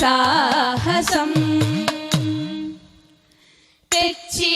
സാഹസം തെച്ചി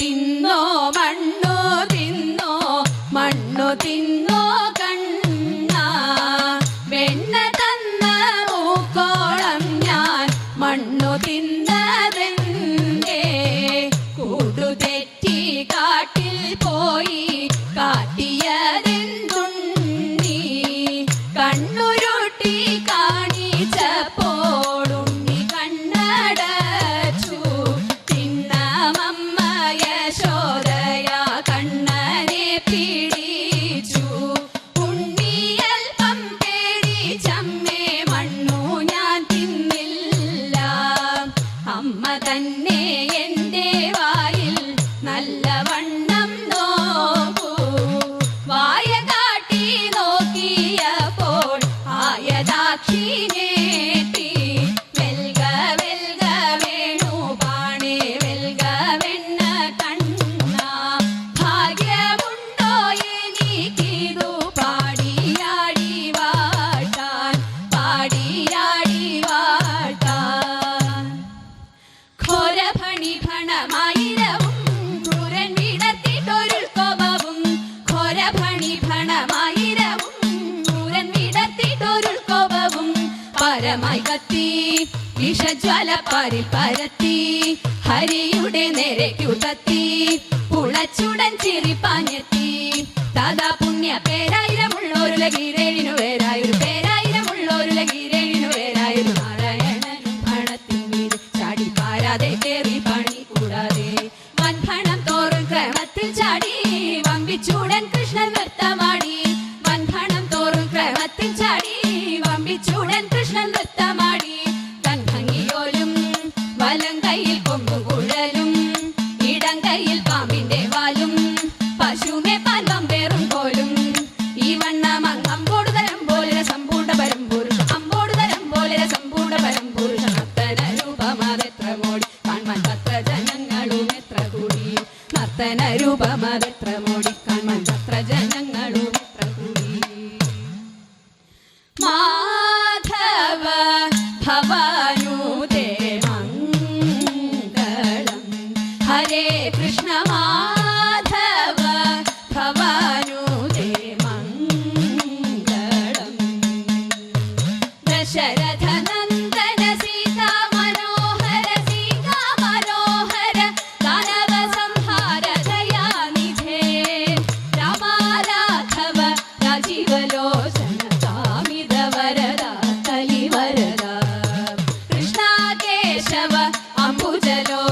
തിന്നോ മണ്ണു തിന്നോ മണ്ണു തിന്നോ കണ്ണ വെണ്ണ തന്ന മൂക്കോളം ഞാൻ മണ്ണു തിന്നതെന്തേ കൂടുതെറ്റി കാട്ടിൽ പോയി കാട്ടിയതെന്തുണ്ണി കണ്ണുരുട്ടി കാണിച്ചപ്പോഴുണ്ണി കണ്ണടച്ചു തിന്നമമ്മ യശോദയ കണ്ണനെ പിടിച്ചു ഉണ്ണിയൽപ്പം പേടിച്ചമ്മേ മണ്ണു ഞാൻ തിന്നില്ല അമ്മ തന്നെ എൻ്റെ വായിൽ നല്ലവണ്ണം നോക്കൂ വായ കാട്ടി നോക്കിയപ്പോൾ ആയതാക്ഷിനേട്ടി വെൽക വെൽക വേണു പാണേ വെൽക വെണ്ണ കണ്ണ ഭാഗ്യമുണ്ടോ എനിക്കിതു പാടിയാടി വാട്ടാൻ പാടിയാടി വാട്ടാൻ ഘോരഭണി ഭണമായിരവും ക്രൂരൻ വിടത്തിട്ടൊരു കോപവും ഘോരഭണി ഭണമായിരവും ക്രൂരൻ വിടത്തിട്ടൊരു കോപവും പരമായി കത്തി വിഷജ്വാല പാരിൽ പരത്തി ഹരിയുടെ നേരേക്കു തത്തി പുളച്ചുടൻ ചിരിപ്പാഞ്ഞെത്തി ദാദാ പുണ്യ പേരായിരമുള്ളൊരു ലഗീരേഴിനു വേരായൊരു പേരായിരമുള്ളൊരു ലഗീരേഴിനു വേരായൊരു നാരായണനും ഭണത്തിൻ മീത് ചാടി പാരാതെ കേറി പണി കൂടാതെ വൻഭണം തോറും ക്രമത്തിൽ ചാടി വമ്പിച്ചൂടൻ കൃഷ്ണൻ നൃത്തമാടി വൻഭണം തോറും ക്രമത്തിൽ ചാടി വമ്പിച്ചൂടൻ കൃഷ്ണൻ നൃത്തമാടി തൻ ഭംഗിയോലും വലം കയ്യിൽ കൊമ്പും കുഴലും ഇടം കയ്യിൽ പാമ്പിന്റെ വാലും പശുമെ പാൽവം പേറും പോലും ഈ വണ്ണം അമ്പോട് തരം പോലെ സമ്പൂർണ്ണ പരമ്പുരുഷ അമ്പോട് തരം പോലെ സമ്പൂർണ്ണ പരമ്പുരുഷ നർത്തന രൂപമതെത്ര മോടി കാൺമാൻ തത്ര ജനങ്ങളും എത്ര കൂടി നർത്തന രൂപമതെത്ര മോടി കാൺമാൻ തത്ര ജനങ്ങളും എത്ര കൂടി മാധവ ഭവാനുദേ മംഗളം ഹരേ കൃഷ്ണ മാധവ ഭവാനുദേ മംഗളം ദശരഥ നന്ദന സീതാ മനോഹര ദാനവ സംഹാര ദയാനിധേ രാമാരാഘവ രാജീവലോചന കാമിത വരദ കലിവരദ കൃഷ്ണ കേശവ അംബുജലോ